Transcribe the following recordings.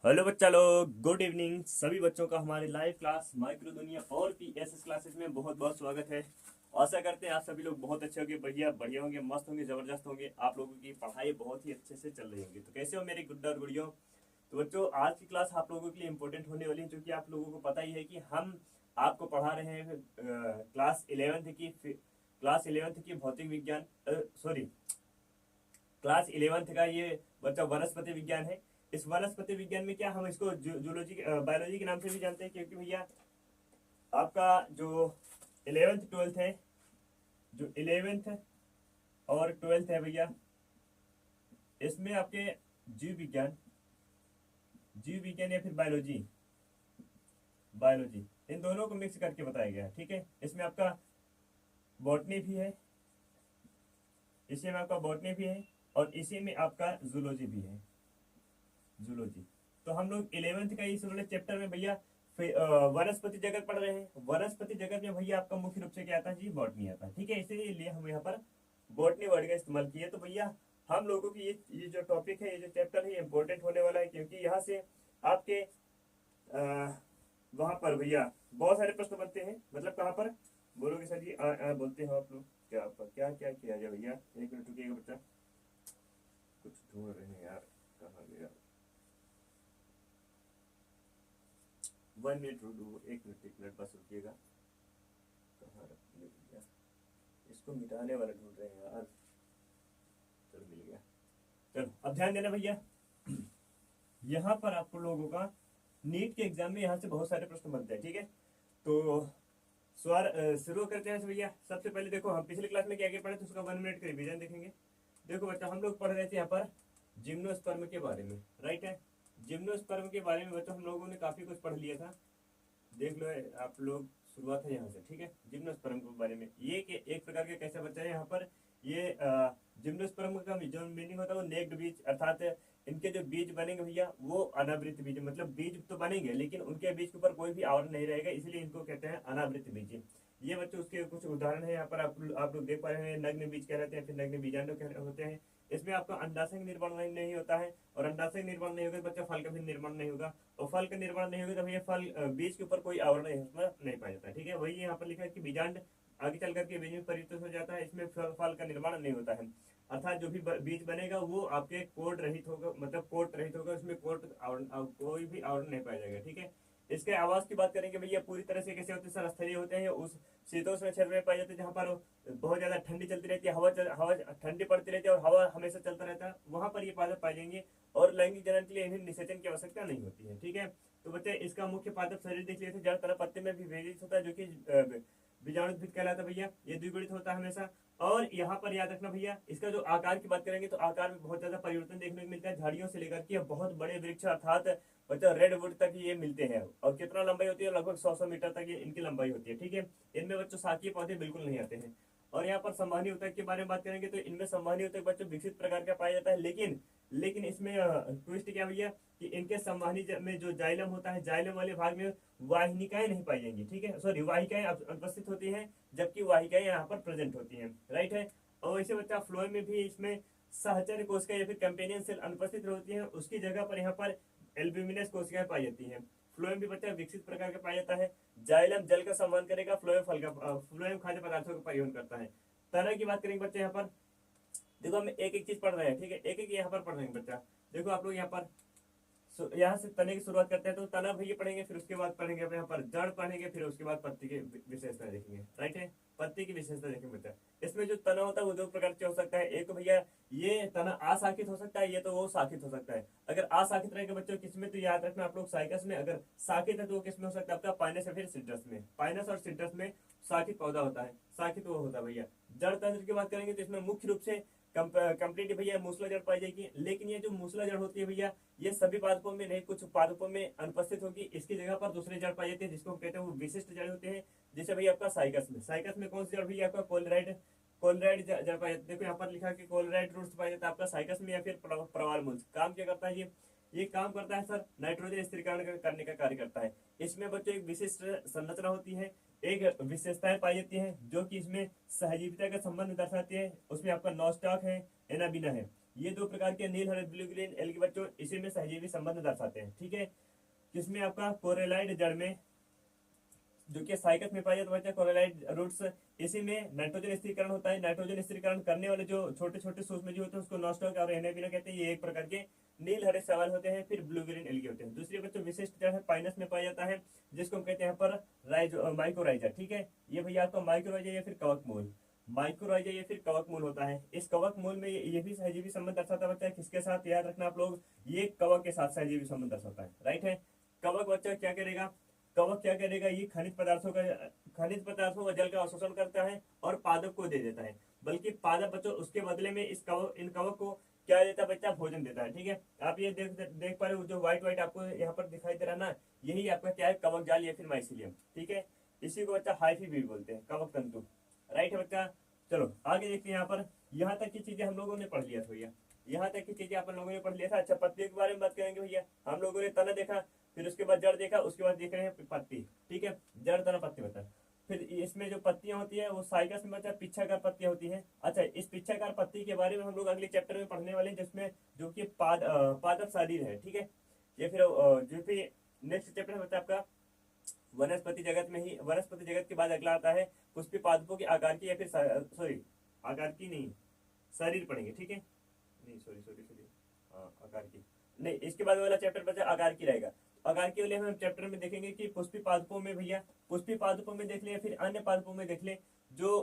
Hello बच्चा लोग, good evening. सभी बच्चों का हमारे लाइव क्लास माइक्रो दुनिया और पीएसएस क्लासेस में बहुत बहुत स्वागत है। आशा करते हैं आप सभी लोग बहुत अच्छे होंगे, बढ़िया बढ़िया होंगे, मस्त होंगे, जबरदस्त होंगे। आप लोगों की पढ़ाई बहुत ही अच्छे से चल रही होगी। तो कैसे हो मेरे गुड्डा और गुड़ियों? तो बच्चों, आज की क्लास आप लोगों के लिए इंपॉर्टेंट होने वाली है, क्योंकि आप लोगों को पता ही है कि हम आपको पढ़ा रहे हैं क्लास इलेवेंथ की भौतिक विज्ञान, सॉरी, क्लास इलेवेंथ का ये बच्चा वनस्पति विज्ञान है। इस वनस्पति विज्ञान में क्या हम इसको जूलॉजी बायोलॉजी के नाम से भी जानते हैं, क्योंकि भैया आपका जो इलेवेंथ ट्वेल्थ है, जो इलेवेंथ और ट्वेल्थ है भैया, इसमें आपके जीव विज्ञान जीव विज्ञान या फिर बायोलॉजी बायोलॉजी इन दोनों को मिक्स करके बताया गया है। ठीक है, इसमें आपका बॉटनी भी है, इसी में आपका बॉटनी भी है, और इसी में आपका जूलॉजी भी है, जूलॉजी। तो हम लोग इलेवेंथ का इस वाले चैप्टर में भैया वनस्पति जगत पढ़ रहे हैं। वनस्पति जगत में भैया आपका मुख्य रूप से क्या आता है जी? बॉटनी आता है। ठीक है, इसीलिए हम यहाँ पर बॉटनी वर्ड का इस्तेमाल किए। तो भैया हम लोगों की ये जो टॉपिक है, ये जो चैप्टर है, ये इंपॉर्टेंट होने वाला है, क्योंकि यहाँ से आपके वहां पर भैया बहुत सारे प्रश्न बनते हैं। मतलब कहाँ पर बोलोगे सर जी? बोलते हो आप लोग? क्या क्या क्या किया जाए भैया? एक मिनट रुकिएगा बच्चा, कुछ ढूंढ रहे हैं यार, कहाँ गया? 1 मिनट रुको, एक मिनट बस रुकिएगा। कहाँ रख दिया भैया? इसको मिटाने वाला ढूंढ रहे हैं यार। चलो मिल गया। चलो अब ध्यान देना भैया, यहाँ पर आपको लोगों का नीट के एग्जाम में यहाँ से बहुत सारे प्रश्न बनते हैं। ठीक है, तो शुरू करते हैं भैया। सबसे पहले देखो, हम पिछले क्लास में क्या क्या पढ़े थे, उसका 1 मिनट का रिवीजन देखेंगे। देखो बच्चा, हम लोग पढ़ रहे थे यहाँ पर जिम्नोस्पर्म के बारे में, राइट है। जिम्नोस्पर्म के बारे में बच्चों हम लोगों ने काफी कुछ पढ़ लिया था। देख लो आप लोग, शुरुआत है यहाँ से। ठीक है, जिम्नोस्पर्म के बारे में, ये एक प्रकार का कैसा बच्चा है यहाँ पर, ये जिम्नोस्पर्म का जो मीनिंग होता है वो नेक्ड बीज, अर्थात इनके जो बीज बनेंगे भैया वो अनावृत बीज, मतलब बीज तो बनेंगे लेकिन उनके बीज के ऊपर कोई भी आवरण नहीं रहेगा, इसलिए इनको कहते हैं अनावृत बीज। ये बच्चों उसके कुछ उदाहरण है यहाँ पर आप लोग देख पा रहे हैं। नग्न बीज कहलाते हैं, फिर नग्न बीजाणु होते हैं। इसमें आपका अंडाशय निर्माण नहीं होता है, और अंडाशय निर्माण नहीं होगा तो बच्चा फल का भी निर्माण नहीं होगा, और फल का निर्माण नहीं होगा तो भैया फल बीज के ऊपर कोई आवरण नहीं, उसमें नहीं पाया जाता। ठीक है, वही यहाँ पर लिखा है कि बीजांड आगे चल करके बीज में परिवर्तित हो जाता है, इसमें फल का निर्माण नहीं होता है। अर्थात जो भी बीज बनेगा वो आपके कोट रहित होगा, मतलब कोट रहित होगा, उसमें कोई भी आवरण नहीं पाया जाएगा। ठीक है, इसके आवास की बात करेंगे भैया, पूरी तरह से कैसे होते हैं सर? स्थलीय होते हैं, उस शीतोष्ण क्षेत्र में पाए जाते हैं जहाँ पर बहुत ज्यादा ठंडी चलती रहती है, हवा ठंडी पड़ती रहती है और हवा हमेशा चलता रहता है, वहां पर ये पादप पाए जाएंगे। और लैंगिक जनन के लिए इन्हें निषेचन की आवश्यकता नहीं होती है। ठीक है, तो बच्चे इसका मुख्य पादप शरीर देख लिए थे, जड़ तल पत्ते में भी विभेदित होता है, जो कि बीजाणुद्भिद कहलाता है भैया। ये द्विगुणित होता है हमेशा। और यहाँ पर याद रखना भैया, इसका जो आकार की बात करेंगे तो आकार में बहुत ज्यादा परिवर्तन देखने को मिलता है, झाड़ियों से लेकर के बहुत बड़े वृक्ष अर्थात बच्चा रेड वुड तक ये मिलते हैं। और कितना लंबाई होती है? लगभग 100 मीटर तक ये इनकी लंबाई होती है। ठीक है, इनमें बच्चों शाकीय पौधे बिल्कुल नहीं आते हैं। और यहाँ पर संवहनी ऊतक के बारे में बात करेंगे तो इनमें संवहनी ऊतक बच्चों विकसित प्रकार का पाया जाता है, लेकिन लेकिन इसमें ट्विस्ट क्या भैया कि इनके संवहनी में जो जाइलम होता है, जाइलम वाले भाग में वाहिनिकाएं नहीं पाई जाएंगी। ठीक है, सॉरी, वाहिकाएं उपस्थित होती हैं, जबकि वाहिकाएं यहाँ पर प्रेजेंट होती हैं, राइट है। और इसे बच्चा फ्लोएम में भी इसमें सहचर्य कोशिका या फिर कंपेनियन सेल अनुपस्थित होती है, उसकी जगह पर यहाँ पर एल्ब्यूमिनस कोशिकाएं पाई जाती हैं। फ्लोएम भी बच्चा विकसित प्रकार का पाया जाता है। जाइलम जल का संवहन करेगा, फ्लोएम खाद्य पदार्थों का परिवहन करता है। तना की बात करेंगे बच्चे यहाँ पर, देखो हम एक एक चीज पढ़ रहे हैं। ठीक है, एक एक यहाँ पर पढ़ रहे हैं बच्चा। देखो आप लोग यहाँ पर यहाँ से तने की शुरुआत करते हैं, तो तना भैया पढ़ेंगे, फिर उसके बाद पढ़ेंगे यहाँ पर जड़ पढ़ेंगे, फिर उसके बाद पत्ती की विशेषता देखेंगे, राइट है। पत्ती की विशेषता देखेंगे बच्चा। इसमें जो तना होता है वो दो प्रकार से हो सकता है। एक तो भैया ये तना अशाखित हो सकता है, ये तो वो शाखित हो सकता है। अगर अशाखित रहेगा बच्चों किसमें, तो याद रखना आप लोग साइकस में। अगर शाखित है तो वो किसमें हो सकता है? आपका पाइनस या फिर सिट्रस में। पाइनस और सिट्रस में शाखित पौधा होता है, शाखित वो होता है भैया। जड़ तंत्र की बात करेंगे तो इसमें मुख्य रूप से कंप्लीट भैया मूसला जड़ पाई जाएगी, लेकिन ये जो मूसला जड़ होती है भैया, ये सभी पादपों में नहीं, कुछ पादपों में अनुपस्थित होगी। इसकी जगह पर दूसरे जड़ पाई जाती है, जिसको हम कहते हैं वो विशिष्ट जड़ होते हैं। जैसे भैया आपका साइकस में कौन सी जड़ भैया? आपका कोलराइड कोलराइड जड़ पाई जाती है। देखो यहाँ पर लिखा कि कोलराइड रूट्स पाया जाता है आपका साइकस में या फिर प्रवाल मूल। काम क्या करता है ये काम करता है सर, नाइट्रोजन स्थिरीकरण करने का कार्य करता है। इसमें बच्चों एक विशिष्ट संरचना होती है, एक विशेषताएं पाई जाती है, जो कि इसमें सहजीविता का संबंध दर्शाती है। उसमें आपका नॉस्टॉक है, एनाबिना है। ये दो प्रकार के नील हरित ब्लू ग्रीन एल्गी बच्चों इसी में सहजीवी संबंध दर्शाते हैं। ठीक है, किसमें आपका कोरेलाइड जड़ में जो कि साइकस में पाया जाता है कोरेलाइड रूट्स, इसी में नाइट्रोजन स्थिरीकरण होता है। नाइट्रोजन स्थिरीकरण करने वाले जो छोटे छोटे सूक्ष्मजीव होते हैं उसको नॉस्टॉक और एनेबिना कहते हैं। ये एक प्रकार के नील हरे सवाल होते हैं। फिर ब्लू ग्रीन एल्गी होते हैं। दूसरी बच्चों विशिष्ट जड़ है पाइनस में पाया जाता है, जिसको हम कहते हैं यहाँ पर माइक्रोराइजा। ठीक है, ये भैया आपका माइक्रोराइजा या फिर कवक मूल, माइक्रोराइजा या फिर कवक मूल होता है। इस कवक मूल में ये भी सहजीवी संबंध दर्शाता है बच्चा, किसके साथ याद रखना आप लोग, ये कवक के साथ सहजीवी संबंध दर्शाता है। राइट है, कवक बच्चा क्या करेगा, कवक क्या करेगा, ये खनिज पदार्थों का जल का अवशोषण करता है और पादप को दे देता है। बल्कि पादप बच्चों उसके बदले में इन कवक को क्या देता है बच्चा, भोजन देता है। ठीक है, आप ये देख पा रहे हो जो व्हाइट आपको यहाँ पर दिखाई दे रहा है ना, यही आपका क्या है, कवक जाल या फिर माइसीलियम। ठीक है, इसी को बच्चा हाइफी बीड बोलते हैं, कवक तंतु। राइट है बच्चा, चलो आगे देखते हैं। यहाँ पर यहाँ तक की चीजें हम लोगों ने पढ़ लिया था भैया, यहाँ तक की चीजें अपन लोगों ने पढ़ लिया था। अच्छा, पत्तियों के बारे में बात करेंगे भैया। हम लोगों ने तना देखा, फिर उसके बाद जड़ देखा, उसके बाद देख रहे हैं पत्ती। ठीक है, जड़ तना पत्ती बता। फिर इसमें जो पत्तियां होती है वो साइकस में बचा पिच्छाकार पत्तियां होती हैं। अच्छा, इस पिच्छाकार पत्ती के बारे में हम लोग अगले चैप्टर में पढ़ने वाले हैं, जिसमें जो कि पादप शरीर है। ठीक है, ये फिर जो फिर नेक्स्ट चैप्टर है बच्चा आपका वनस्पति जगत में ही, वनस्पति जगत के बाद अगला आता है पुष्पी पादपों के आकार की या फिर सॉरी आकार की नहीं, शरीर पढ़ेंगे। ठीक है, नहीं सॉरी आकार की नहीं, इसके बाद वाला चैप्टर बचा आकार की रहेगा। आकार के वाले हम चैप्टर में देखेंगे कि पुष्पी पादपों में भैया, पुष्पी पादपों में देख ले या फिर अन्य पादपों में देख ले, जो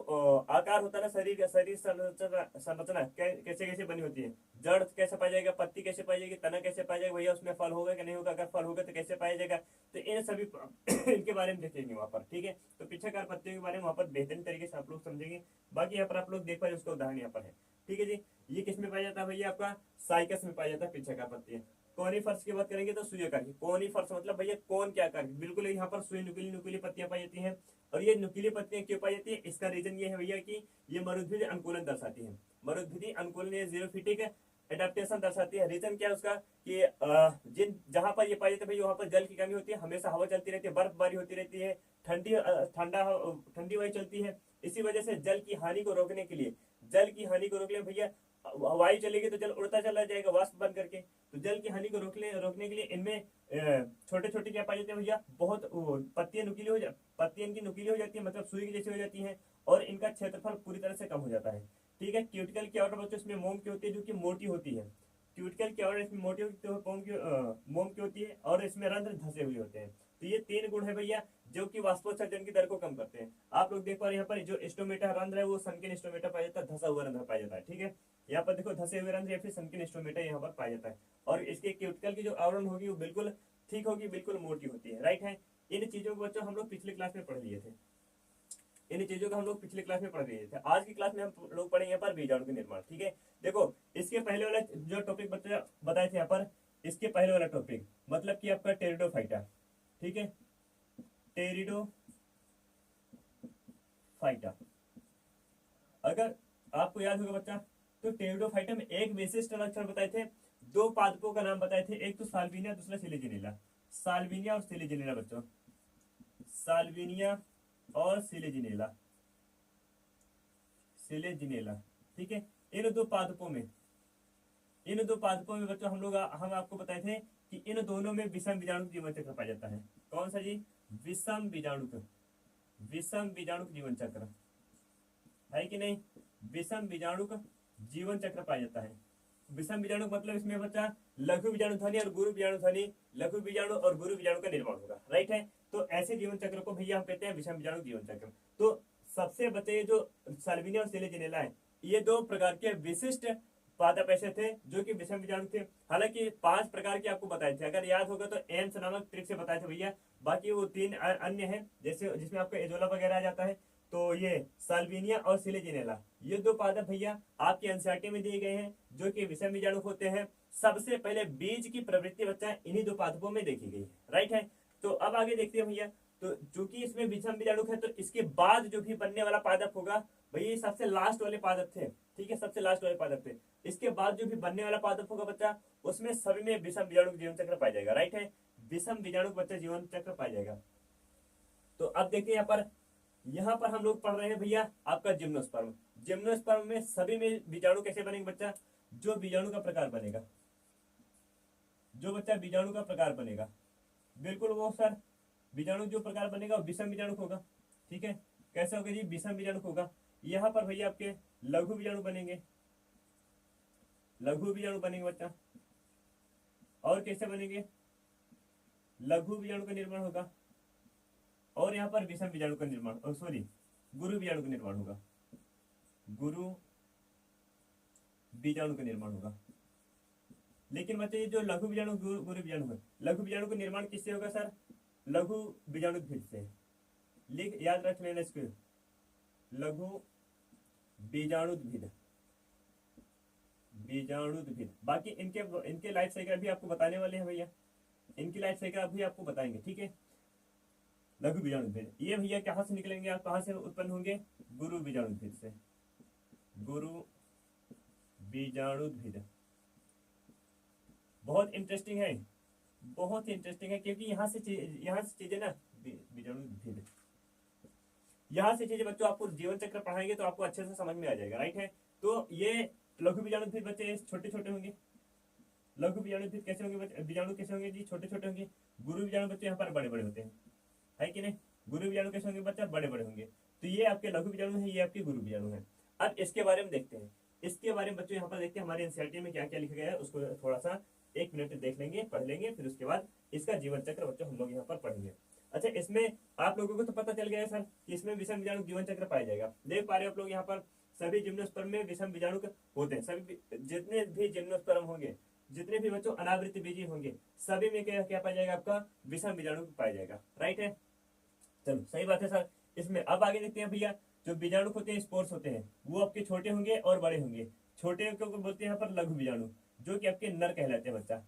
आकार होता है ना, शरीर का शरीर संरचना कैसे कैसे बनी होती है। जड़ कैसे पाया जाएगा, पत्ती कैसे पाई जाएगी, तना कैसे पाया जाएगा, भैया उसमें फल होगा कि नहीं होगा, अगर फल होगा तो कैसे पाया जाएगा, तो इन सभी इनके बारे में देखेंगे वहाँ पर। ठीक है, तो पिच्छाकार पत्तियों के बारे में वहाँ पर बेहतरीन तरीके से आप लोग समझेंगे। बाकी यहाँ पर आप लोग देख पाए उसका उदाहरण यहाँ पर है। ठीक है जी, ये किस में पाया जाता है भैया, आपका साइकस में पाया जाता है पिच्छाकार पत्तियां। कोनिफर्स की बात करेंगे तो सुई आकार की, कोनिफर्स मतलब भैया कौन क्या आकार की, बिल्कुल यहाँ पर सुई नुकीली नुकीली पत्तियां पाई जाती हैं। और ये नुकीली पत्तियां क्यों पाई जाती है, इसका रीजन ये है भैया कि ये मरुद्भिद अनुकूलन दर्शाती है। मरुद्भिदी अनुकूलन ये जीरोफिटिक एडेप्टेशन दर्शाती है। रीजन क्या है उसका कि जहां पर ये पाई जाती है भैया वहां पर जल की कमी होती है, हमेशा हवा चलती रहती है, बर्फबारी होती रहती है, ठंडी हवा चलती है। इसी वजह से जल की हानि को रोकने के लिए, भैया वायु चलेगी तो जल उड़ता चला जाएगा वाष्प बन करके। तो जल की हानि को रोकने के लिए इनमें छोटे छोटे क्या पाए जाते हैं भैया, बहुत पत्तियां इनकी नुकीली हो जाती है, मतलब सुई की जैसी हो जाती है, और इनका क्षेत्रफल पूरी तरह से कम हो जाता है। ठीक है, क्यूटिकल की आउटर बच्चों इसमें मोम की होती है, जो कि मोटी होती है। क्यूटिकल की आउटर इसमें मोटी होती है, मोम की होती है, और इसमें रंध्र धसे हुए होते हैं। तो ये 3 गुण है भैया जो कि वाष्पोत्सर्जन की दर को कम करते हैं। आप लोग देख पा रहे हैं यहाँ पर जो स्टोमेटा रंध्र है वो संकीर्ण स्टोमेटा पाया जाता है, धसा हुआ रंध्र पाया जाता है। ठीक है, यहाँ पर देखो धसे हुए रंध्र या फिर संकीर्ण स्टोमेटा यहाँ पर पाया जाता है। और इसके क्यूटिकल की जो आवरण होगी वो बिल्कुल ठीक होगी, बिल्कुल मोटी होती है। राइट है, इन चीजों को बच्चों हम लोग पिछले क्लास में पढ़ लिए थे, आज की क्लास में हम लोग पढ़ेंगे यहाँ पर बीजाणु के निर्माण। ठीक है, देखो इसके पहले वाला जो टॉपिक बताए थे यहाँ पर, इसके पहले वाला टॉपिक मतलब कि आपका टेरिडोफाइटा। ठीक है, टेरिडोफाइटा अगर आपको याद होगा बच्चा, तो टेरिडोफाइटा में एक विशिष्ट लक्षण बताए थे, 2 पादपों का नाम बताए थे, एक तो साल्विनिया दूसरा सिलिजिनेला। साल्विनिया और सिलिजिनेला बच्चों, साल्विनिया और सिलिजिनेला। ठीक है, इन दो पादपों में बच्चों हम आपको बताए थे कि इन दोनों में विषम बीजाणु जीवन चक्र पाया जाता है। कौन सा जी, विषम बीजाणु जीवन चक्र है कि नहीं, विषम बीजाणु जीवन चक्र पाया जाता है। विषम बीजाणु मतलब इसमें बच्चा लघु बीजाणु ध्वनि और गुरु बीजाणु ध्वनि, लघु बीजाणु और गुरु बीजाणु का निर्माण होगा। राइट है, तो ऐसे जीवन चक्र को भैया हम कहते हैं विषम बीजाणु जीवन चक्र। तो सबसे बचे जो साल्विनिया और सिलिजिनेला है, ये 2 प्रकार के विशिष्ट पादप ऐसे थे जो कि विषम बीजाणु थे। हालांकि 5 प्रकार के आपको बताए थे, अगर याद होगा तो एम्स नामक ट्रिक से बताए थे भैया। बाकी वो 3 अन्य हैं, जैसे जिसमें आपका एजोला वगैरह आ जाता है। तो ये साल्विनिया और सिलिजिनेला, ये 2 पादप भैया आपके एनसीईआरटी में दिए गए हैं जो कि विषम बीजाणु होते हैं। सबसे पहले बीज की प्रवृत्ति बच्चा इन्हीं 2 पादपों में देखी गई है। राइट है, तो अब आगे देखते हैं भैया। तो चूंकि इसमें विषम बीजाणु है, तो इसके बाद जो भी बनने वाला पादप होगा भैया, ये सबसे लास्ट वाले पादप थे। ठीक है, सबसे लास्ट वाले पादप थे। इसके बाद जो भी बनने वाला पादप होगा बच्चा, उसमें सभी में विषम बीजाणु जीवन चक्र पाया जाएगा। राइट है, विषम बीजाणु बच्चा जीवन चक्र पाया जाएगा। तो अब देखिए यहाँ पर हम लोग पढ़ रहे हैं भैया आपका जिम्नोस्पर्म। जिम्नोस्पर्म में सभी में बीजाणु कैसे बनेंगे बच्चा, जो बीजाणु का प्रकार बनेगा, जो बच्चा बीजाणु का प्रकार बनेगा, बिल्कुल वो सर बीजाणु जो प्रकार बनेगा वो विषम बीजाणु होगा। ठीक है, कैसे होगा जी, विषम बीजाणु होगा। यहाँ पर भैया आपके लघु बीजाणु बनेंगे, लघु बीजाणु बनेंगे बच्चा। और कैसे बनेंगे, लघु बीजाणु का निर्माण होगा, और यहाँ पर विषम बीजाणु का निर्माण, सॉरी गुरु बीजाणु का निर्माण होगा, गुरु बीजाणु का निर्माण होगा। लेकिन बच्चे ये जो लघु बीजाणु गुरु बीजाणु है, लघु बीजाणु का निर्माण किससे होगा सर, लघु बीजाणुद्भिद से। लिख याद रख लेना इसको, लघु बीजाणुद्भिद, बीजाणुद्भिद। बाकी इनके लाइफ साइकिल भी आपको बताने वाले हैं भैया, इनकी लाइफ साइकिल भी आपको बताएंगे। ठीक है, लघु बीजाणुद्भिद ये भैया कहाँ से निकलेंगे, आप कहाँ से उत्पन्न होंगे, गुरु बीजाणुद्भिद से, गुरु बीजाणुद्भिद। बहुत इंटरेस्टिंग है, बहुत इंटरेस्टिंग है, क्योंकि यहाँ से चीजें ना बीजाणुद्भिद, यहाँ से चीजें बच्चों आपको जीवन चक्र पढ़ाएंगे तो आपको अच्छे से समझ में आ जाएगा। राइट है, तो ये लघु बीजाणुद्भिद बच्चे छोटे छोटे होंगे, लघु बीजाणुद्भिद कैसे होंगे बच्चे, बीजाणु कैसे होंगे जी, छोटे छोटे होंगे। गुरु बीजाणु बच्चे यहाँ पर बड़े बड़े होते हैं, है कि नहीं, गुरु बीजाणु कैसे होंगे बच्चा, बड़े बड़े होंगे। तो ये आपके लघु बीजाणु है, ये आपके गुरु बीजाणु है। अब इसके बारे में देखते हैं, इसके बारे में बच्चों यहाँ पर देखते हैं हमारे एनसीईआरटी में क्या क्या लिखा गया है, उसको थोड़ा सा 1 मिनट देख लेंगे, पढ़ लेंगे, फिर उसके बाद इसका जीवन चक्र बच्चों हम लोग यहाँ पर पढ़ेंगे। अच्छा, इसमें आप लोगों को तो पता चल गया है सर कि इसमें विषम बीजाणु जीवन चक्र पाया जाएगा। देख पा रहे हो आप लोग यहाँ पर सभी जिम्नोस्पर्म में विषम बीजाणु होते हैं, सभी जितने भी जिम्नोस्पर्म होंगे, जितने भी बच्चों अनावृत बीजी होंगे, सभी में क्या पाया जाएगा, आपका विषम बीजाणु पाया जाएगा। राइट है, चलो सही बात है सर। इसमें अब आगे देखते हैं भैया, जो बीजाणु होते हैं, स्पोर्स होते हैं, वो आपके छोटे होंगे और बड़े होंगे। छोटे को बोलते हैं यहाँ पर लघु बीजाणु, जो कि आपके नर कहलाते हैं बच्चा।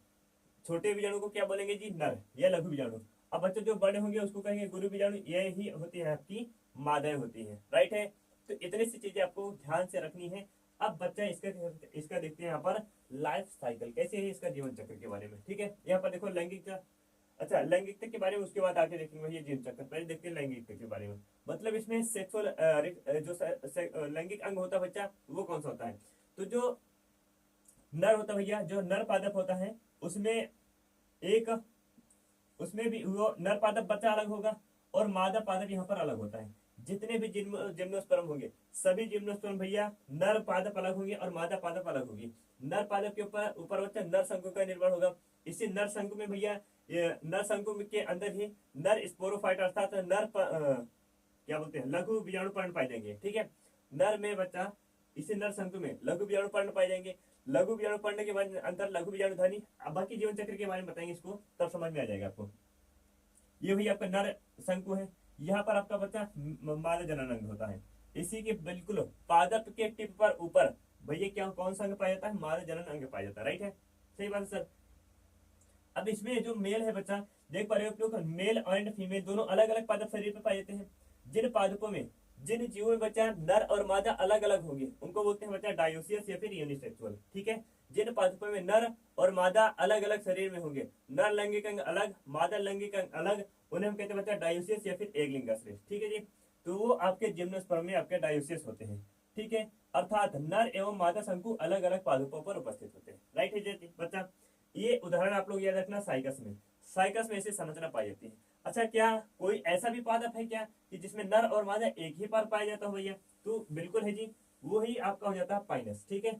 छोटे बीजाणु को क्या बोलेंगे जी, नर या लघु बीजाणु। अब बच्चों जो बड़े होंगे उसको कहेंगे गुरु बीजाणु, ये ही होती है आपकी मादाएं होती है। राइट है, तो इतनी सी चीजें आपको ध्यान से रखनी है। अब बच्चा इसका देखते हैं यहाँ पर लाइफ साइकिल कैसे है, इसका जीवन चक्र के बारे में। ठीक है, यहाँ पर देखो लैंगिकता, अच्छा लैंगिकता के बारे में उसके बाद आगे देखेंगे भैया जीवन चक्र। पहले देखते हैं लैंगिकता के बारे में, मतलब इसमें सेक्सुअल जो लैंगिक अंग होता है बच्चा, वो कौन सा होता है। तो जो नर होता है भैया, जो नर पादप होता है, उसमें भी वो नर पादप बच्चा अलग होगा और मादा पादप यहाँ पर अलग होता है। जितने भी जिम्नोस्पर्म होंगे, सभी जिम्नोस्पर्म भैया नर पादप अलग होंगे और मादा पादप अलग होगी। नर पादप के ऊपर बच्चा नर शंकु का निर्माण होगा। इसी नर शंकु में भैया, नर शंकु के अंदर ही नर स्पोरोफाइट अर्थात नर क्या बोलते हैं, लघु बीजाणु पर्ण पाए जाएंगे। ठीक है, नर में बच्चा इसी नर शंकु में लघु बीजाणु पर्ण पाए जाएंगे। लघु बीजाणु पढ़ने के बाद अंतर लघु बीजाणु ध्वनि। अब बाकी जीवन चक्र के बारे में बताएंगे, इसको तब समझ में आ जाएगा आपको। ये भी आपका नर शंकु है, यहाँ पर आपका बच्चा मादा जनन अंग होता है। इसी के बिल्कुल पादप के टिप पर ऊपर भैया क्या कौन सा अंग पाया जाता है, मादा जनन अंग पाया जाता है। राइट है, सही बात है सर। अब इसमें जो मेल है बच्चा, देख पा रहे हो आप लोग, मेल एंड फीमेल दोनों अलग अलग पादप शरीर पर पाए जाते हैं। जिन पादपों में, जिन जीवों में बच्चा नर और मादा अलग अलग होंगे, उनको बोलते हैं बच्चा डायोसियस या फिर यूनिसेक्सुअल। ठीक है, जिन पादपों में नर और मादा अलग अलग शरीर में होंगे, नर लैंगिक अंग अलग, मादा लैंगिक अंग अलग, उन्हें हम कहते हैं बच्चा डायोसियस या फिर एक लिंगाश्लेष। ठीक है जी, तो वो आपके जिम्नोस्पर्म में आपके डायोसियस होते हैं। ठीक है, अर्थात नर एवं मादा शंकु अलग अलग पादपों पर उपस्थित होते हैं। राइट है जी बच्चा, ये उदाहरण आप लोग याद रखना साइकस में, साइकस में ऐसे संरचना पाई जाती है। अच्छा, क्या कोई ऐसा भी पादप है क्या कि जिसमें नर और मादा एक ही बार पाया जाता हो भैया, तो बिल्कुल है जी, वो ही आपका हो जाता है पाइनस। ठीक है,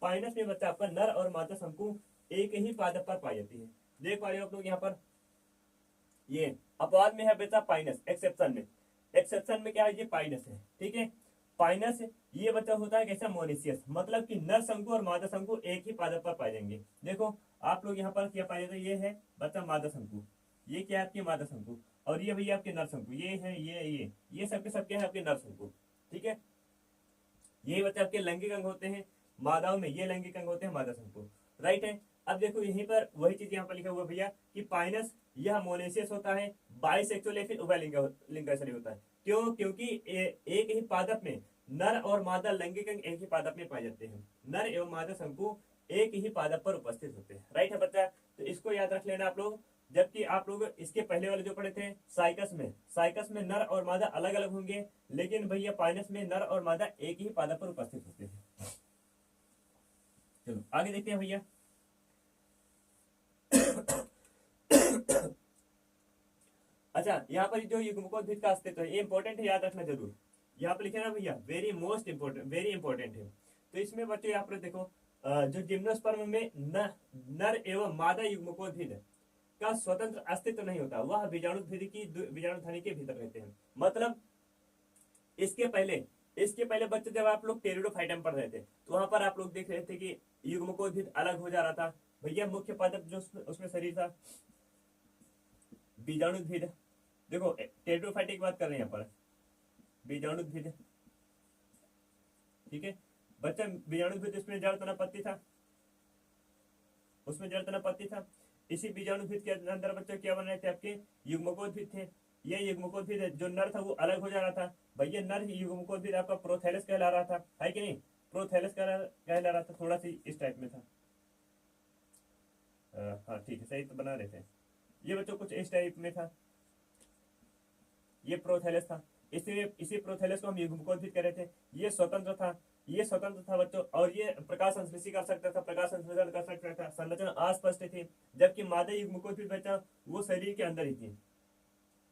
पाइनस में बच्चा आपका नर और मादा शंकु एक ही पादप पर पाई जाती है। देख पा रहे हो आप लोग यहाँ पर, ये अपवाद में है बेटा पाइनस, एक्सेप्शन में क्या है, ये पाइनस है। ठीक है, पाइनस ये बच्चा होता है कैसा, मोनिशियस, मतलब कि नर शंकु और मादा शंकु एक ही पादप पर पाए जाएंगे। देखो आप लोग यहाँ पर क्या पाया जाता है, ये है बच्चा मादा शंकु, ये क्या है आपके मादा शंकु, और ये भैया आपके नर शंकु, ये है ये सबके सब क्या है आपके नर शंकु। ठीक है, ये बच्चा आपके लैंगिक अंग होते हैं, मादाओं में ये लैंगिक अंग होते हैं मादा शंकु। राइट है, अब देखो यहीं पर वही चीज यहाँ पर लिखा हुआ भैया कि पाइनस यह मोनेशियस होता है, बाइसेक्सुअल या फिर उभयलिंगाश्रयी होता है। क्यों, क्योंकि एक ही पादप में नर और मादा लैंगिक अंग एक ही पादप में पाए जाते हैं, नर एवं मादा शंकु एक ही पादप पर उपस्थित होते हैं। राइट है बच्चा, तो इसको याद रख लेना आप लोग। जबकि आप लोग इसके पहले वाले जो पढ़े थे साइकस में नर और मादा अलग अलग होंगे, लेकिन भैया पाइनस में नर और मादा एक ही पादप पर उपस्थित होते हैं। चलो आगे देखते हैं भैया। अच्छा, यहाँ पर जो युग्मकोद्भिद का अस्तित्व है ये इंपॉर्टेंट है, याद रखना जरूर। यहाँ पर लिखे ना भैया, very most important, very important है। तो इसमें बच्चों यहाँ पर देखो, जो जिम्नोस्पर्म में नर एवं मादा युग्मकोद्भिद का स्वतंत्र अस्तित्व नहीं होता, वह बीजाणुद्भिद की बीजाणु धनी के भीतर रहते हैं। मतलब इसके पहले बच्चे जब आप लोग टेरिडोफाइटम पढ़ रहे थे तो वहां पर आप लोग देख रहे थे कि युग्मकोद्भिद अलग हो जा रहा था। भैया मुख्य पादप जो उसमें शरीर था बीजाणुद्भिद, देखो टेरिडोफाइट की बात कर रहे हैं यहाँ पर, बीजाणुद्भिद, ठीक है बच्चा, बीजाणुद्भिद इसमें जड़ तना पत्ती था, उसमें जड़ तना पत्ती था। इसी बीजाणुद्भिद के अंदर बच्चों क्या बन रहे थे, आपके युग्मकोद्भिद थे। ये युग्मकोद्भिद जो नर था वो अलग हो जा रहा था। भैया नर युग्मकोद्भिद आपका प्रोथैलस कहला रहा था, है कि नहीं, प्रोथैलस कहला रहा था, थोड़ा सी इस टाइप में था। हाँ ठीक है, सही तो बना रहे थे। ये बच्चों कुछ इस टाइप में था, ये प्रोथैलस था। इसी प्रोथैलस को हम युग्मकोद्भिद कह रहे थे। ये स्वतंत्र था, ये स्वतंत्र था बच्चों, और ये प्रकाश संश्लेषण कर सकता था, प्रकाश संश्लेषण कर सकता था, संरचना अस्पष्ट थी। जबकि मादा युग्मकोद्भिद बच्चा वो शरीर के अंदर ही थी,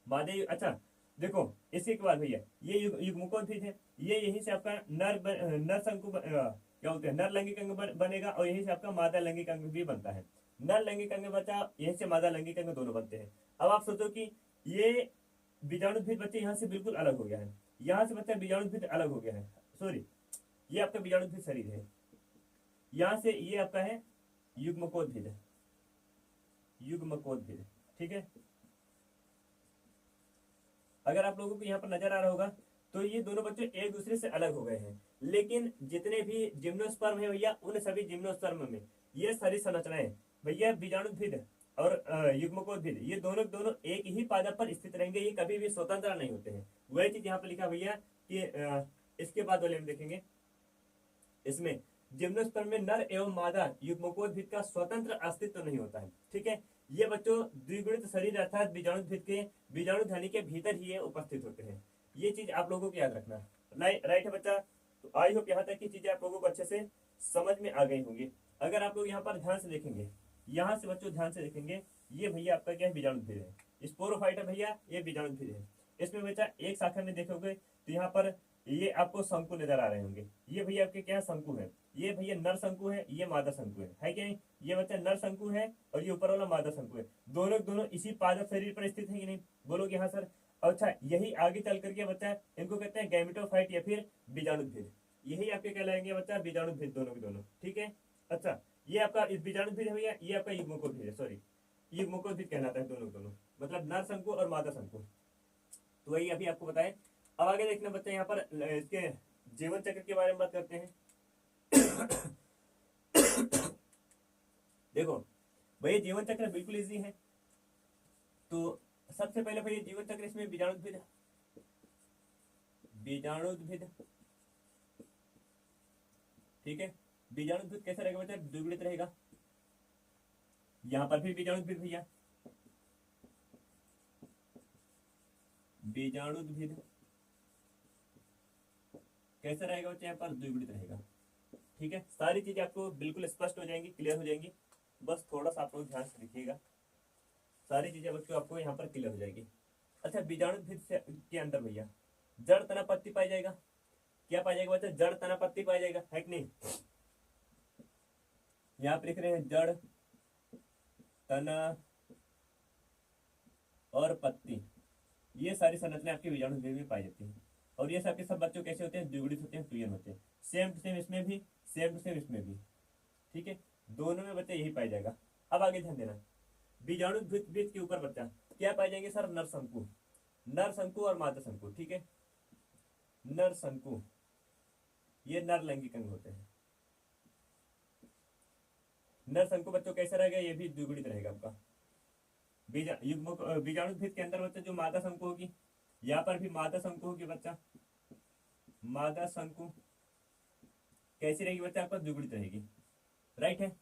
मादा। अच्छा देखो इसी के बाद भैया ये युग्मकोद्भिद है, ये यहीं से आपका नर शंकु क्या बोलते हैं, नर लैंगिक अंग बनेगा, और यहीं से आपका मादा लैंगिक अंग भी बनता है। नर लैंगिक अंग बच्चा यहीं से मादा लैंगिक अंग दोनों बनते हैं। अब आप सोचो कि ये बीजाणुद्भिद बच्चे यहाँ से बिल्कुल अलग हो गया है, यहाँ से बच्चा बीजाणुद्भिद अलग हो गया है, सॉरी ये आपका बीजाणुद्भिद शरीर है, यहाँ से ये आपका है युग्मकोद्भिद, युग्मकोद्भिद, ठीक है। अगर आप लोगों को यहाँ पर नजर आ रहा होगा तो ये दोनों बच्चे एक दूसरे से अलग हो गए हैं, लेकिन जितने भी जिम्नोस्पर्म है भैया उन सभी जिम्नोस्पर्म में ये सारी संरचनाएं भैया बीजाणुद्भिद और युग्मकोद्भिद ये दोनों एक ही पादप पर स्थित रहेंगे, ये कभी भी स्वतंत्र नहीं होते हैं। वही चीज यहाँ पर लिखा भैया कि इसके बाद वाले में देखेंगे, इसमें जिम्नोस्पर्म में नर एवं मादा युग्मकोद्भिद का स्वतंत्र अस्तित्व नहीं होता है, ठीक है। ये बच्चों द्विगुणित शरीर अर्थात बीजाणुद्भिद के बीजाणु धनी के भीतर ही ये उपस्थित होते हैं। ये चीज आप लोगों को याद रखना, राइट है बच्चा। तो आई होप यहाँ तक की चीजें आप लोगों को अच्छे से समझ में आ गई होंगी। अगर आप लोग यहाँ पर ध्यान से देखेंगे, यहाँ से बच्चों ध्यान से देखेंगे, ये भैया आपका क्या है, बीजाणुद्भिद है। स्पोरोफाइट है भैया, ये बीजाणुद्भिद है। इसमें बच्चा एक शाखा में देखोगे तो यहाँ पर ये आपको शंकु नजर आ रहे होंगे, ये भैया आपके क्या शंकु है, ये भैया नर शंकु है, ये मादा शंकु है कि नहीं। ये बच्चा नर शंकु है और ये ऊपर वाला मादा शंकु है, दोनों इसी पादप शरीर पर स्थित है कि नहीं, बोलोगे हाँ सर। अच्छा यही आगे चल करके बच्चा इनको कहते हैं गैमेटोफाइट या फिर बीजाणुद्भिद, यही आपके कहलाएंगे बच्चा बीजाणुद्भिद दोनों के दोनों, ठीक है। अच्छा ये आपका बीजाणुद्भिद है भैया, ये आपका युग्मकोद्भिद है, सॉरी युग्मकोद्भिद कहलाता है दोनों, मतलब नर शंकु और मादा शंकु। तो वही अभी आपको बताएं। अब आगे देखना बच्चा, यहाँ पर इसके जीवन चक्र के बारे में बात करते हैं। देखो भैया जीवन चक्र बिल्कुल इजी है। तो सबसे पहले भैया जीवन चक्र इसमें बीजाणुद्भिद ठीक है। बीजाणुद्भिद कैसा रहेगा बच्चा, द्विगुणित रहेगा। यहाँ पर भी बीजाणुद्भिद भैया, बीजाणुद्भिद कैसा रहेगा बच्चा, यहाँ पर द्विगुणित रहेगा, ठीक है। सारी चीजें आपको बिल्कुल स्पष्ट हो जाएंगी, क्लियर हो जाएंगी, बस थोड़ा सा आप लोग ध्यान से लिखिएगा, सारी चीजें बच्चों आपको यहाँ पर क्लियर हो जाएगी। अच्छा बीजाणुद्भिद के अंदर भैया जड़ तना पत्ती पाई जाएगा, क्या पाई जाएगा बच्चा, जड़ तना पत्ती पाई जाएगा, है कि नहीं। यहाँ पे लिख रहे हैं जड़ तना और पत्ती, ये सारी संरचना आपके बीजाणुद्भिद में पाई जाती है। और ये सबके सब बच्चों कैसे होते हैं, द्विगुणित होते हैं, ट्विन होते हैं। सेम टू सेम इसमें भी, सेम टू सेम इसमें भी, ठीक है, दोनों में बच्चा यही पाया जाएगा। अब आगे ध्यान देना, बीजाणुद्भिद के ऊपर बच्चा क्या पाए जाएंगे सर, नर शंकु और मादा शंकु, ठीक है। नर शंकु ये नर लैंगिक अंग होते हैं। नर शंकु बच्चों कैसा रहेगा, ये भी द्विगुणित रहेगा आपका। बीजाणुद्भिद के अंदर बच्चा जो मादा शंकु होगी, यहाँ पर भी मादा शंकु होगी बच्चा, मादा शंकु कैसी रहेगी बच्चा, आपका द्विगुणित रहेगी, राइट है,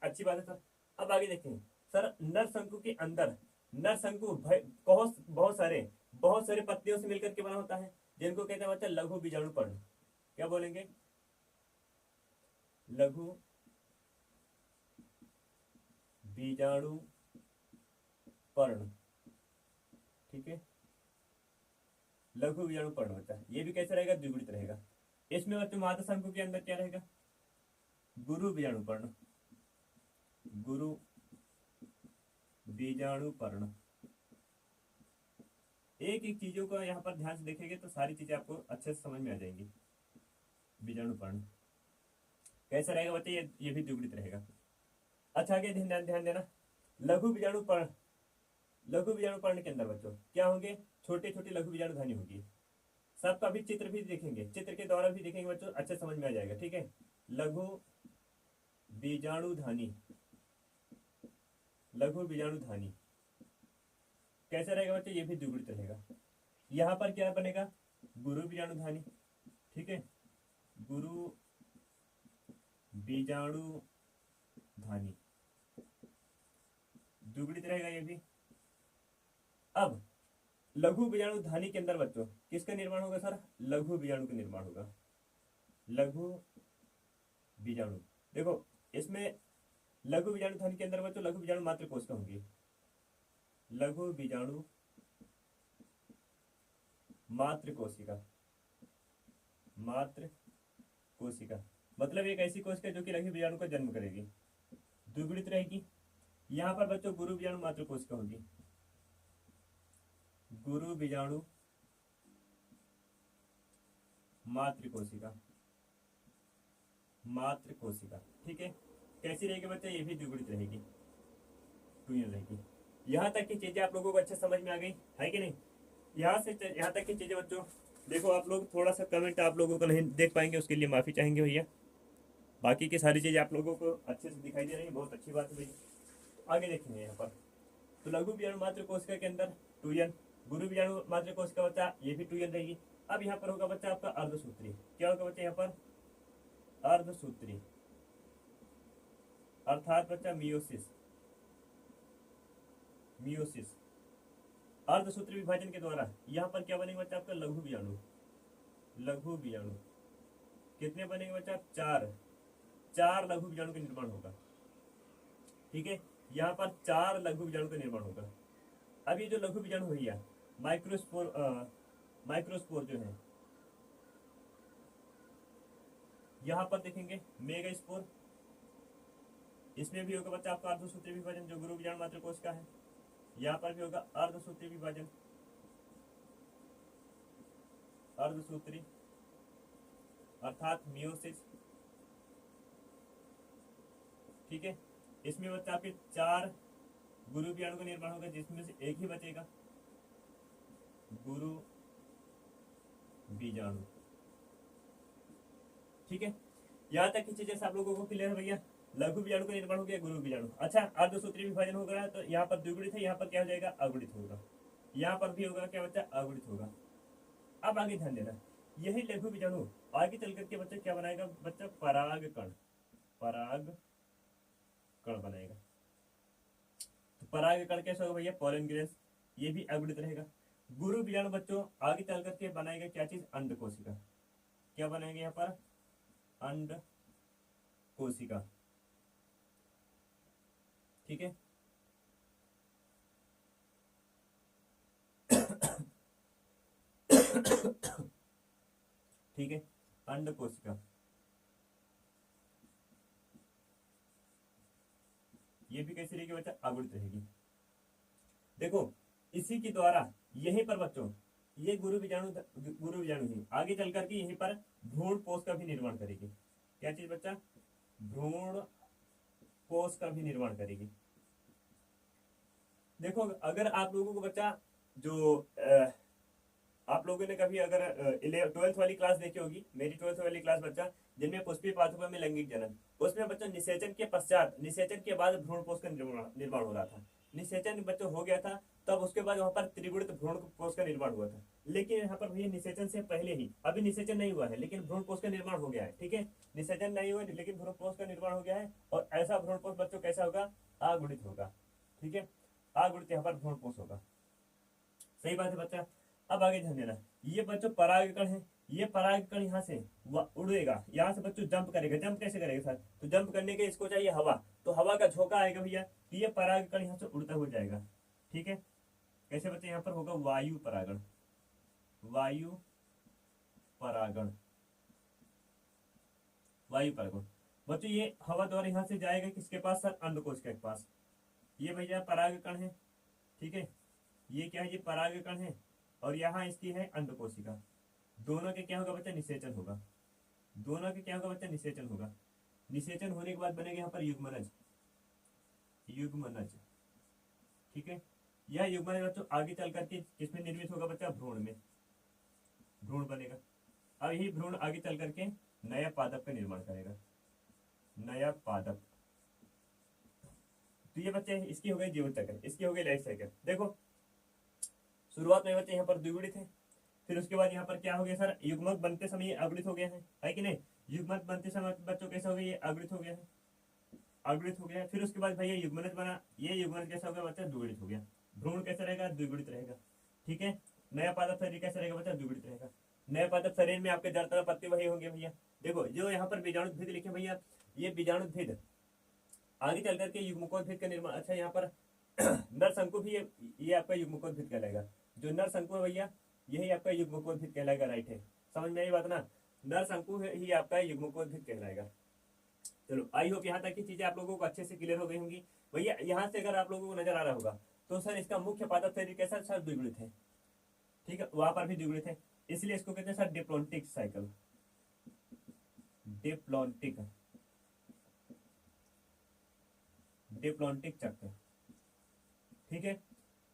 अच्छी बात है सर। अब आगे देखते हैं सर, नर शंकु के अंदर, नर शंकु बहुत सारे पत्तियों से मिलकर के बना होता है, जिनको कहते हैं बच्चा लघु बीजाणु पर्ण, क्या बोलेंगे, लघु बीजाणु पर्ण, ठीक है, लघु बीजाणु पर्ण होता है। ये भी कैसे रहेगा, द्विगुणित रहेगा। इसमें बच्चों मात्रशंकु के अंदर क्या रहेगा, गुरु बीजाणु पर्ण, गुरु बीजाणु पर्ण। एक एक चीजों को यहाँ पर ध्यान से देखेंगे तो सारी चीजें आपको अच्छे से समझ में आ जाएंगी। बीजाणु पर्ण कैसा रहेगा बच्चे, ये भी द्विगुणित रहेगा। अच्छा आगे ध्यान देना, लघु बीजाणु पर्ण, लघु बीजाणु पर्ण के अंदर बच्चों क्या होंगे, छोटे छोटे लघु बीजाणु ध्वनि होगी। सबका भी चित्र भी देखेंगे, चित्र के द्वारा भी देखेंगे बच्चों, अच्छे समझ में आ जाएगा, ठीक है। लघु बीजाणु ध्वनि, लघु बीजाणु ध्वनि कैसा रहेगा बच्चों, ये भी द्विगुणित रहेगा। यहाँ पर क्या बनेगा, गुरु बीजाणु ध्वनि, ठीक है, गुरु बीजाणु ध्वनि द्विगुणित रहेगा ये भी। अब लघु बीजाणु ध्वनि के अंदर बच्चों किसका निर्माण होगा सर, लघु बीजाणु का निर्माण होगा, लघु बीजाणु। देखो इसमें लघु बीजाणु ध्वनि के अंदर बच्चों लघु बीजाणु मात्र कोशिका होंगी, लघु बीजाणु मात्र कोशिका, मात्र कोशिका मतलब एक ऐसी कोशिका जो कि लघु बीजाणु का जन्म करेगी, द्विगुणित रहेगी। यहाँ पर बच्चों गुरु बीजाणु मात्र कोशिका होगी, गुरु बीजाणु मात्र कोशिका, मात्र कोशिका, ठीक है। कैसी रहेगी बच्चे, ये भी द्विगुणित रहेगी, ट्विन रहेगी। यहाँ तक की चीजें आप लोगों को अच्छे समझ में आ गई है कि नहीं। यहाँ से यहाँ तक की चीजें बच्चों देखो, आप लोग थोड़ा सा कमेंट आप लोगों को नहीं देख पाएंगे, उसके लिए माफी चाहेंगे भैया। बाकी की सारी चीजें आप लोगों को अच्छे से दिखाई दे रही है, बहुत अच्छी बात है भैया। आगे देखेंगे यहाँ पर, तो लघु बीजाणु मात्र कोशिका के अंदर टूयन, गुरु बीजाणु मात्र कोशिका बच्चा ये भी टूयन रहेगी। अब यहाँ पर होगा बच्चा आपका अर्धसूत्री, क्या होगा बच्चा यहाँ पर, अर्धसूत्री अर्थात बच्चा मियोसिस, मियोसिस। अर्धसूत्री विभाजन के द्वारा यहाँ पर क्या बनेगा बच्चा आपका, लघु बीजाणु, लघु बीजाणु कितने बनेंगे बच्चा, चार लघु बीजाणु का निर्माण होगा, ठीक है। यहाँ पर 4 लघु बीजाणु का निर्माण होगा। अब ये जो लघु बीजाणु भैया माइक्रोस्पोर, माइक्रोस्पोर जो है यहाँ पर देखेंगे मेगास्पोर, इसमें भी होगा बच्चा आपका अर्धसूत्री विभाजन जो गुरु बीजाणु मात्र कोशिका है। यहाँ पर भी होगा अर्धसूत्री विभाजन, अर्धसूत्री अर्थात मियोसिस, ठीक है। इसमें बच्चा आपके 4 गुरु बीजाणु का निर्माण होगा, जिसमें से एक ही बचेगा गुरु बीजाणु, ठीक है। यहाँ तक की चीजें आप लोगों को क्लियर है भैया। लघु बीजाणु का निर्माण हो गया, गुरु बीजाणु। अच्छा अर्धसूत्री विभाजन हो गया तो यहाँ पर द्विगुणित है, यहाँ पर क्या हो जाएगा, अगुणित होगा। यहाँ पर भी होगा क्या बच्चा, अगुणित होगा। अब आगे ध्यान देना, यही लघु बीजाणु आगे चल करके बच्चा क्या बनाएगा बच्चा, पराग कण, पराग कण बनाएगा। तो पराग कण कैसा होगा भैया, पोलन ग्रेन्स, ये भी अगुणित रहेगा। गुरु बीजाणु बच्चों आगे चल करके बनाएगा क्या चीज, अंड कोशिका। क्या बनाएंगे यहाँ पर, अंड कोशिका, ठीक है। ठीक है, अंड कोशिका ये भी कैसी रहेगी बच्चा, अगुणित रहेगी। देखो इसी के द्वारा यहीं पर बच्चों ये गुरु बीजाणु ही आगे चल करके यहीं पर भ्रूण कोश का भी निर्माण करेगी। क्या चीज बच्चा, भ्रूण कोश का भी निर्माण करेगी। देखो अगर आप लोगों को बच्चा जो आप लोगों ने कभी अगर 12th वाली क्लास देखी होगी, मेरी 12th वाली क्लास बच्चा जिनमें पुष्पी पादुका में लैंगिक जनन, उसमें बच्चा निषेचन के पश्चात, निषेचन के बाद भ्रूण कोश का निर्माण हो रहा था। निषेचन बच्चों हो गया था, तब उसके बाद वहां पर त्रिगुणित भ्रूण कोश का निर्माण हुआ था। लेकिन यहाँ पर भैया निषेचन से पहले ही, अभी निषेचन नहीं हुआ है लेकिन भ्रूण कोश का निर्माण हो गया है, ठीक है। निषेचन नहीं हुआ लेकिन भ्रूण कोश का निर्माण हो गया है, और ऐसा भ्रूण कोश बच्चों कैसा होगा, अगुणित होगा, ठीक है। अगुणित यहाँ पर भ्रूण कोश होगा, सही बात है बच्चा। अब आगे ध्यान देना, ये बच्चों परागकण है, ये परागकण यहाँ से उड़ेगा, यहाँ से बच्चों जंप करेगा। जंप कैसे करेगा सर? तो जंप करने के इसको चाहिए हवा, तो हवा का झोंका आएगा भैया, तो ये परागकण यहाँ से उड़ता हो जाएगा। ठीक है, कैसे बच्चे? यहाँ पर होगा वायु परागण, वायु परागण, वायु परागण। बच्चों ये हवा द्वारा यहाँ से जाएगा किसके पास सर? अंडकोश के पास। ये भैया परागकण है, ठीक है, ये क्या है? ये परागकण है, और यहाँ इसकी है अंडकोशिका। दोनों के क्या होगा बच्चा? निषेचन होगा। दोनों के क्या होगा बच्चा? निषेचन होगा। निषेचन होने के बाद बनेगा यहाँ पर युग्मनज, युग्मनज। ठीक है, यह युग्मनज बच्चों आगे चल करके किसमें निर्मित होगा बच्चा? भ्रूण में, भ्रूण बनेगा। अब यही भ्रूण आगे चल करके नया पादप का निर्माण करेगा, नया पादप। तो ये बच्चे इसकी हो गई जीवन चक्र, इसकी हो गई लाइफ साइकिल। देखो शुरुआत में बच्चे यहाँ पर द्विगुणित है, फिर उसके बाद यहाँ पर क्या हो गया सर? युग्मक बनते समय ये अगुणित हो गया है कि नहीं? युग्मक बनते समय बच्चों कैसा हो गया? ये अगुणित हो गया है, अगुणित हो गया है। फिर उसके बाद भैया युग्मनज बना, ये युग्मनज कैसा हो गया बच्चा? द्विगुणित हो गया। भ्रूण कैसा रहेगा? द्विगुणित रहेगा। ठीक है, नया पादप शरीर कैसा रहेगा बच्चा? द्विगुणित रहेगा। नया पादप शरीर में आपके जड़ता पत्ते वही होंगे भैया। देखो जो यहाँ पर बीजाणुद्भिद लिखे भैया, ये बीजाणुद्भिद आगे चल करके युग्मकोद्भिद का निर्माण। अच्छा यहाँ पर नर शंकु भी ये आपका युग्मकोद्भिद कहलाएगा। जो नर शंकु है भैया, यही आपका युग्मकोद्भिद कहलाएगा। राइट है, समझ में आई बात ना? नर शंकु ही आपका युग्मकोद्भिद कहलाएगा। चलो आई होप यहाँ तक की चीजें आप लोगों को अच्छे से क्लियर हो गई होंगी भैया। यहाँ से अगर आप लोगों को नजर आ रहा होगा तो सर इसका मुख्य पादप शरीर कैसा? सर द्विगुणित है। ठीक है, वहां पर भी द्विगुणित है, इसलिए इसको कहते हैं sir diplontic cycle, diplontic, diplontic चक्र। ठीक है,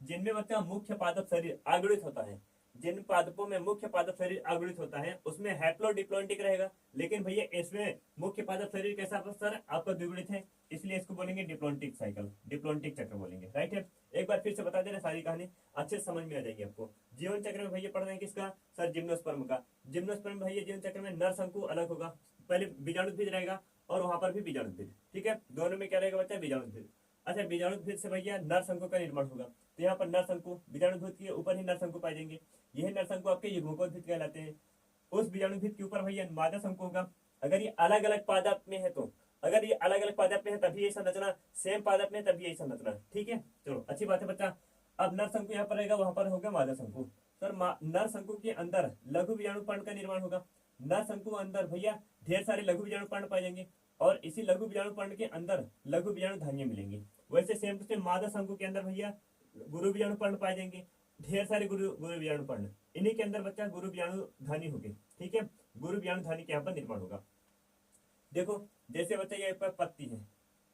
जिनमें बच्चा मुख्य पादप शरीर अगुणित होता है, जिन पादपों में मुख्य पादप शरीर अगुणित होता है उसमें हैप्लोडिप्लॉन्टिक रहेगा। लेकिन भैया इसमें मुख्य पादप शरीर कैसा सर? आपका द्विगुणित है, इसलिए इसको बोलेंगे डिप्लॉन्टिक साइकिल, डिप्लॉन्टिक चक्र बोलेंगे। राइट है, एक बार फिर से बता देना, सारी कहानी अच्छे से समझ में आ जाएगी आपको। जीवन चक्र में भैया पढ़ रहे हैं किसका? सर जिम्नोस्पर्म का। जिम्नोस्पर्म भैया जीवन चक्र में नर शंकु अलग होगा, पहले बीजाणुद्भिद रहेगा और वहां पर भी बीजाणुद्भिद। ठीक है, दोनों में क्या रहेगा बच्चा? बीजाणुद्भिद। अच्छा बीजाणुद्भिद से भैया नर शंकु का निर्माण होगा, तो यहाँ पर नर शंकु, बीजाणुद्भिद के ऊपर ही नर शंकु पाए जाएंगे। यही नर शंकु आपके युग्मकोद्भिद कहलाते हैं। उस बीजाणुद्भिद के ऊपर भैया मादा शंकु होगा। अगर ये अलग अलग पादप में है तो, अगर ये अलग अलग पादप में है तभी ये संरचना, सेम पादप में तभी यही संरचना। ठीक है, चलो अच्छी बात है बच्चा। अब नर शंकु यहाँ पर रहेगा, वहां पर होगा मादा शंकु। सर नर शंकु के अंदर लघु बीजाणु पर्णक का निर्माण होगा। नर शंकु अंदर भैया ढेर सारे लघु बीजाणु पर्णक पाए जाएंगे, और इसी लघु बीजाणु पर्णक के अंदर लघु बीजाणु धान्य मिलेंगी। वैसे सेम टू सेम मादा शंकु के अंदर भैया गुरु बीजाणु पर्ण पाए जाएंगे, ढेर सारे गुरु बीजाणु पर्ण, इन्हीं के अंदर बच्चा गुरु बीजाणु धानी होगी। ठीक है, गुरु बीजाणु धानी के यहाँ पर निर्माण होगा। देखो जैसे बच्चा ये पत्ती है,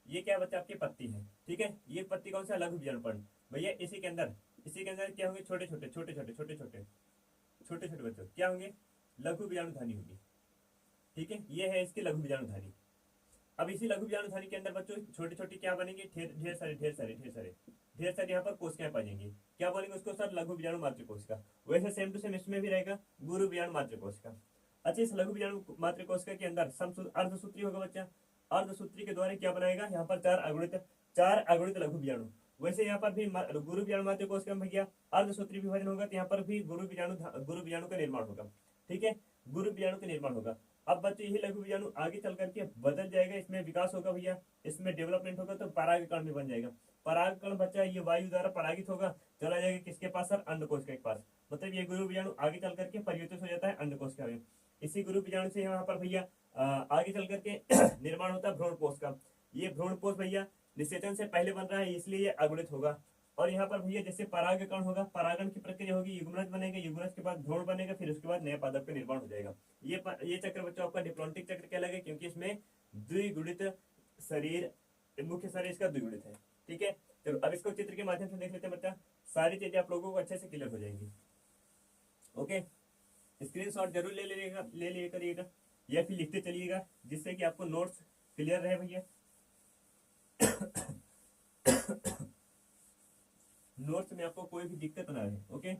ये क्या बच्चा? आपकी पत्ती है। ठीक है, ये पत्ती कौन सा? लघु बीजाणु पर्ण। भैया इसी के अंदर क्या होंगे? छोटे छोटे बच्चों क्या होंगे? लघु बीजाणु धानी होगी। ठीक है, ये है इसकी लघु बीजाणु धानी। अब इसी लघु बीजाणु धानी के अंदर बच्चों छोटी छोटी क्या बनेंगे? ढेर सारे यहाँ पर कोशिकाएं पाई जाएंगी। क्या बोलेंगे उसको सर? लघु बीजाणु मातृ कोशिका। वैसे सेम टू सेम इसमें भी रहेगा गुरु बीजाणु मातृ कोशिका। अच्छा इस लघु बीजाणु मातृ कोशिका के अंदर अर्धसूत्री होगा बच्चा। अर्धसूत्री के द्वारा क्या बनाएगा? यहाँ पर चार अगुणित लघु बीजाणु। वैसे यहाँ पर भी गुरु बीजाणु मातृ कोशिका में भैया अर्धसूत्री विभाजन होगा, तो यहाँ पर भी गुरु बीजाणु का निर्माण होगा। ठीक है, गुरु बीजाणु का निर्माण होगा। अब बच्चे यही लघु बीजाणु आगे चल करके बदल जाएगा, इसमें विकास होगा भैया, इसमें डेवलपमेंट होगा, तो परागकण में बन जाएगा। परागकण बच्चा ये वायु द्वारा परागित होगा, चला जाएगा किसके पास सर? अंडकोश के पास। मतलब ये गुरु बीजाणु आगे चल करके परिवर्तित हो जाता है अंडकोश का। इसी गुरु बीजाणु से यहाँ पर भैया आगे चल करके निर्माण होता है भ्रूणपोष का। ये भ्रूणपोष भैया निषेचन से पहले बन रहा है, इसलिए ये अगुणित होगा। और यहाँ पर भैया जैसे परागकण होगा, परागण की प्रक्रिया होगी, युग्मनज बनेगा, युग्मनज के बाद भ्रूण बनेगा, फिर उसके बाद नया पादप का निर्माण हो जाएगा। ये चक्र बच्चों आपका डिप्लॉन्टिक चक्र कहलाएगा, क्योंकि इसमें द्विगुणित शरीर, मुख्य शरीर इसका द्विगुणित है। ठीक है, चलो अब इसको चित्र के माध्यम से देख लेते हैं बच्चा, सारी चीजें आप लोगों को अच्छे से क्लियर हो जाएंगी। ओके, स्क्रीनशॉट जरूर ले करिएगा या फिर लिखते चलिएगा, जिससे कि आपको नोट्स क्लियर रहे भैया। नोट्स में आपको कोई भी दिक्कत ना रहे। ओके,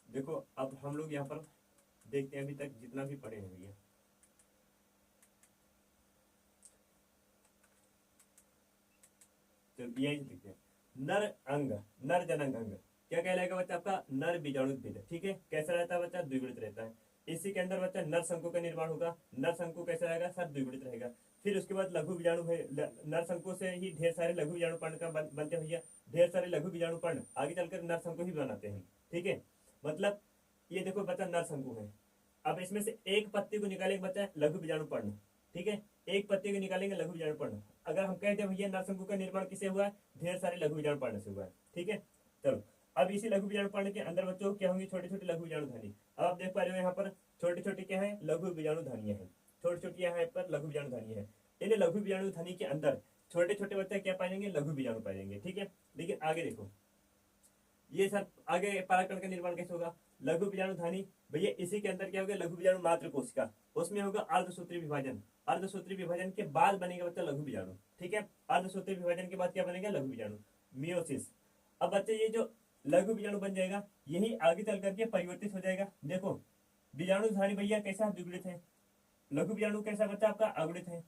देखो अब हम लोग यहाँ पर देखते हैं अभी तक जितना भी पढ़े हैं भैया। तो यही लिखते हैं नर अंग, नर जनक अंग क्या कहलाएगा बच्चा आपका, नर बीजाणुद्भिद। ठीक है, कैसा रहता है बच्चा, द्विगुणित रहता है। इसी के अंदर बच्चा नर शंकु का निर्माण होगा, नर शंकु कैसा रहेगा सर, द्विगुणित रहेगा। फिर उसके बाद लघु बीजाणु, नर शंकु से ही ढेर सारे लघु बीजाणु पर्ण का बनते भैया, ढेर सारे लघु बीजाणु पर्ण आगे चलकर नर शंकु ही बनाते हैं। ठीक है, मतलब ये देखो बच्चा नर शंकु है, अब इसमें से एक पत्ती को निकालेंगे बच्चा लघु बीजाणु पर्ण। ठीक है, एक पत्ती को निकालेंगे लघु बीजाणु पर्ण। अगर हम कहते हैं भैया नर शंकु का निर्माण किससे हुआ है, ढेर सारे लघु बीजाणु पर्ण से हुआ है। ठीक है, चलो अब इसी लघु बीजाणु पर्ण के अंदर बच्चों क्या होंगी, छोटे छोटे लघु बीजाणु ध्वनि। अब आप देख पा रहे हो यहाँ पर छोटे छोटे क्या है, लघु बीजाणु ध्वनियां हैं, छोटी छोटी यहाँ पर लघु बीजाणु ध्वनि है। इन लघु बीजाणु ध्वनि के अंदर छोटे छोटे बच्चे क्या पाएंगे, लघु बीजाणु पाएंगे। ठीक है, लेकिन आगे देखो ये सर आगे परागकण का निर्माण कैसे होगा, लघु बीजाणु ध्वनि भैया इसी के अंदर क्या होगा, लघु बीजाणु मात्र कोशिका, उसमें होगा अर्धसूत्री विभाजन। अर्धसूत्री विभाजन के बाद बनेगा बच्चा लघु बीजाणु। ठीक है, अर्धसूत्री विभाजन के बाद क्या बनेगा, लघु बीजाणु, मियोसिस। अब बच्चे ये जो लघु बीजाणु बन जाएगा यही आगे चल करके परिवर्तित हो जाएगा। देखो बीजाणु ध्वनि भैया कैसा द्विगुणित है, लघु बीजाणु कैसा बच्चा आपका अगुणित है,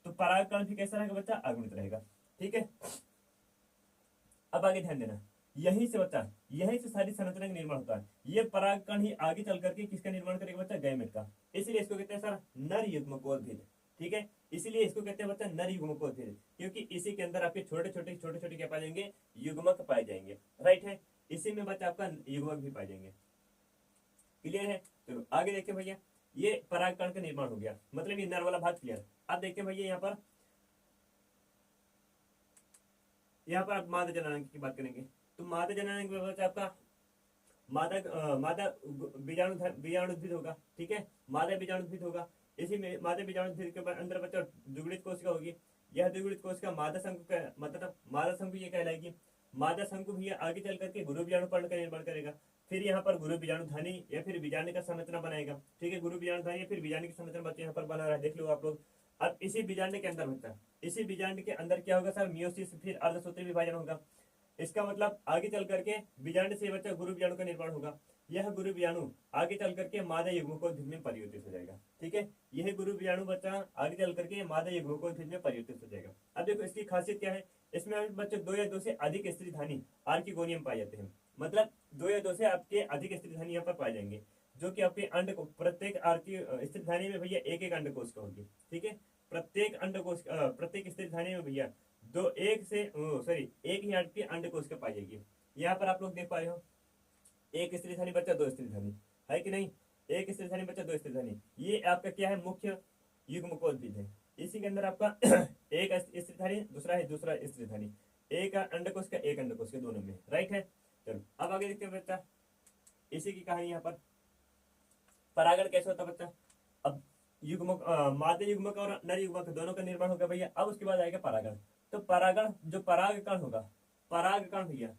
तो परागकण भी कैसा रहेगा बच्चा, अगुणित रहेगा। ठीक है, अब आगे ध्यान देना, यहीं से बच्चा, यहीं से सारी संरचना का निर्माण होता है। ये परागकण ही आगे चल करके किसका निर्माण करेगा बच्चा, गैमेट का। इसलिए इसको कहते हैं सर नर युग्मकोद्भिद। ठीक है, इसीलिए इसको कहते हैं बच्चा नर युग्मकोद्भिद, क्योंकि इसी के अंदर आपके छोटे छोटे क्या पाए जाएंगे, युग्मक पाए जाएंगे। राइट है, इसी में बच्चा आपका युग्मक भी पाए जाएंगे। क्लियर है, चलो आगे देखते भैया, ये परागकण का निर्माण हो गया, मतलब ये नर वाला भाग क्लियर। अब देखते भैया यहाँ पर आप मादा जननांग की बात करेंगे, तो मादा जननांग में बच्चा आपका मादा बीजाणुद्भिद होगा। ठीक है, मादा बीजाणुद्भिद होगा। इसी में मादा बीजाणुद्भिद के अंदर बच्चा द्विगुणित कोशिका होगी। यह द्विगुणित कोशिका मादा शंकु का मतलब मादा शंकु ये कहलाएगी। मादा शंकु भैया आगे चल करके गुरु बीजाणु पर्ण का निर्माण करेगा। फिर यहाँ पर गुरु बीजाणु ध्वनि या फिर बीजाणु का संरचना बनाएगा। ठीक है, गुरु बीजाणु ध्वनि या फिर बीजाणु की संरचना बच्चे यहाँ पर बना रहा है, देख लो आप लोग। अब इसी बीजाणु के अंदर बच्चा, इसी बीजाणु के अंदर क्या होगा सर, मियोसिस, फिर अर्धसूत्री विभाजन होगा। इसका मतलब आगे चल करके बीजाणु से बच्चा गुरु बीजाणु का निर्माण होगा। यह गुरु बीजाणु आगे चल करके मादा युग्मकोद्भिद में परिवर्तित हो जाएगा। ठीक है, यह गुरु बीजाणु बच्चा आगे चल करके मादा युग्मकोद्भिद में परिवर्तित हो जाएगा। अब देखो इसकी खासियत क्या है, इसमें बच्चे 2 या 2 से अधिक स्त्री धानी आर्किगोनियम पाए जाते हैं। मतलब 2 या 2 से आपके अधिक स्त्री धानी यहाँ पर पाए जाएंगे, जो कि आपके अंड को प्रत्येक स्त्री धानी में भैया एक एक अंड कोशिका होगी। ठीक है, प्रत्येक अंड कोशिका प्रत्येक स्त्री धानी में भैया एक ही आपकी अंड कोशिका पाई जाएगी। यहाँ पर आप लोग देख पा रहे हो, एक स्त्री धानी बच्चा 2 स्त्री धानी है कि नहीं, एक स्त्री धानी बच्चा 2 स्त्री धानी, ये आपका क्या है, मुख्य युग्मकोद्भिद है। इसी के अंदर आपका एक स्त्री धानी, दूसरा स्त्री धानी, एक अंड कोशिका एक अंड कोशिका दोनों में। राइट है, चलो अब आगे देखते हैं बच्चा, इसी की कहानी यहाँ पर परागण कैसे होता है बच्चा। अब युग्मक मादा युग्मक और नर युग्मक दोनों का निर्माण होगा भैया। अब उसके बाद आएगा परागण। तो परागण जो परागकण होगा, परागकण भैया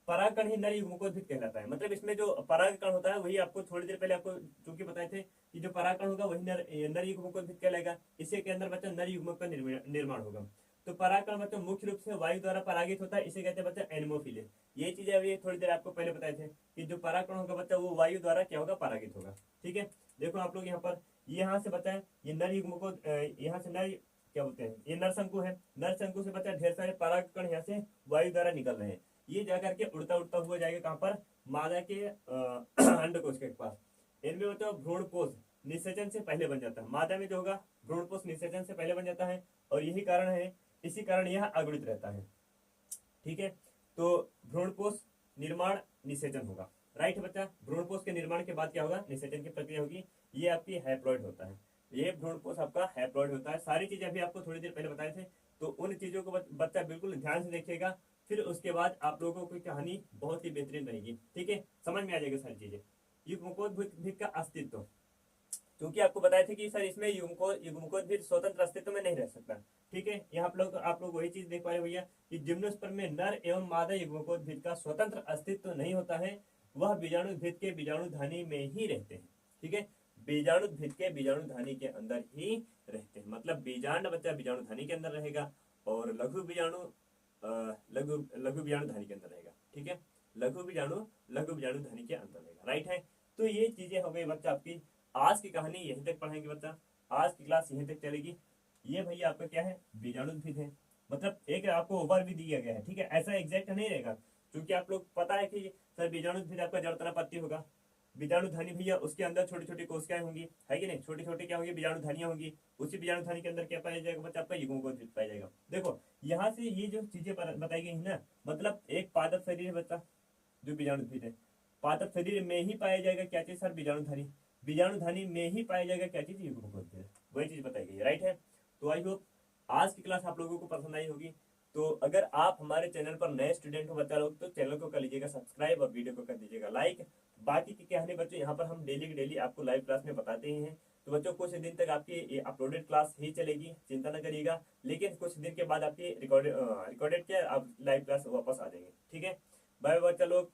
परागकण ही नर युग्मकोद्भिद कहलाता है। मतलब इसमें जो परागकण होता है वही आपको थोड़ी देर पहले आपको चूंकि बताए थे कि जो परागकण होगा वही नर युग्मकोद्भिद कहलाएगा। इसी के अंदर बच्चा नर युग्मक का निर्माण होगा। तो परागकण बच्चा मुख्य रूप से वायु द्वारा परागित होता है, इसे कहते हैं बच्चा एनिमोफिले। ये चीजें अभी थोड़ी देर आपको पहले बताए थे कि जो परागकण होगा बच्चा वो वायु द्वारा क्या होगा, परागित होगा। ठीक है, देखो आप लोग यहाँ पर यहाँ से बताए ये नर युग्मको, यहाँ से नर क्या बोलते हैं, ये नरशंकु है। नरशंकु से बच्चा ढेर सारे परागकण यहाँ से वायु द्वारा निकल रहे हैं। ये जाकर के उड़ता उड़ता हुआ जाएगा कहाँ पर, मादा के अंडकोश के पास। इनमें बच्चा भ्रूणपोष निषेचन से पहले बन जाता है। मादा में जो होगा भ्रूणपोष निषेचन से पहले बन जाता है, और यही कारण है, इसी कारण यह अगुणित रहता है। ठीक है, तो भ्रूणपोष निर्माण निषेचन होगा। राइट है बच्चा, भ्रूणपोष के निर्माण के बाद क्या होगा, निषेचन की प्रक्रिया होगी। ये आपकी हैप्लॉइड होता है, ये भ्रूणपोष आपका हैप्लॉइड होता है। सारी चीजें अभी आपको थोड़ी देर पहले बताए थे, तो उन चीजों को बच्चा बिल्कुल ध्यान से देखिएगा। फिर उसके बाद आप लोगों की कहानी बहुत ही बेहतरीन रहेगी। ठीक है, समझ में आ जाएगा सारी चीजें। युग्मकोद्भिद का अस्तित्व, क्योंकि आपको बताए थे कि सर इसमें युग्मकोद्भिद स्वतंत्र अस्तित्व में नहीं रह सकता। ठीक है, यहाँ आप लोग वही चीज देख पा रहे भैया कि जिम्नोस्पर्म में नर एवं मादा युग्मकोद्भिद का स्वतंत्र अस्तित्व नहीं होता है, वह बीजाणुद्भिद के बीजाणुधानी में ही रहते हैं। ठीक है, बीजाणुद्भिद के बीजाणुधानी के अंदर ही रहते हैं। मतलब बीजांड बच्चा बीजाणुधानी के अंदर रहेगा और लघु बीजाणु बीजाणुधानी के अंदर रहेगा। ठीक है, लघु बीजाणुधानी के अंदर रहेगा। राइट है, तो ये चीजें हो गई बच्चा आपकी। आज की कहानी यहीं तक पढ़ाएंगे बच्चा, आज की क्लास यहीं तक चलेगी। ये भैया आपका क्या है, बीजाणुद्भिद है। मतलब एक आपको ओवर भी दिया गया है, ठीक है, ऐसा एग्जैक्ट नहीं रहेगा, क्योंकि आप लोग पता है कि सर बीजाणु फिर आपका जड़ तना पत्ती होगा, बीजाणु धनी भैया उसके अंदर छोटी छोटी कोशिकाएं होंगी, है कि नहीं, छोटी छोटी क्या होंगी, बीजाणु धनियां होंगी, उसी बीजाणु धनी के अंदर क्या पाया जाएगा बच्चा, आपका युग्म पाया जाएगा। देखो यहाँ से ये जो चीजें बताई गई है ना, मतलब एक पादप शरीर है बच्चा जो बीजाणु है, पादप शरीर में ही पाया जाएगा क्या चीज सर, बीजाणु धनी, बीजाणु धनी में ही पाया जाएगा क्या चीज, युग्म, वही चीज बताई गई है, राइट है। तो आई होप आज की क्लास आप लोगों को पसंद आई होगी। तो अगर आप हमारे चैनल पर नए स्टूडेंट हो बच्चा लोग, तो चैनल को कर लीजिएगा सब्सक्राइब और वीडियो को कर दीजिएगा लाइक। बाकी की क्या है बच्चों, यहाँ पर हम डेली की डेली आपको लाइव क्लास में बताते ही हैं। तो बच्चों कुछ दिन तक आपकी अपलोडेड क्लास ही चलेगी, चिंता न करिएगा, लेकिन कुछ दिन के बाद आपकी रिकॉर्डेड क्या आप लाइव क्लास वापस आ जाएंगे, ठीक है। बाय बाय बच्चा लोग।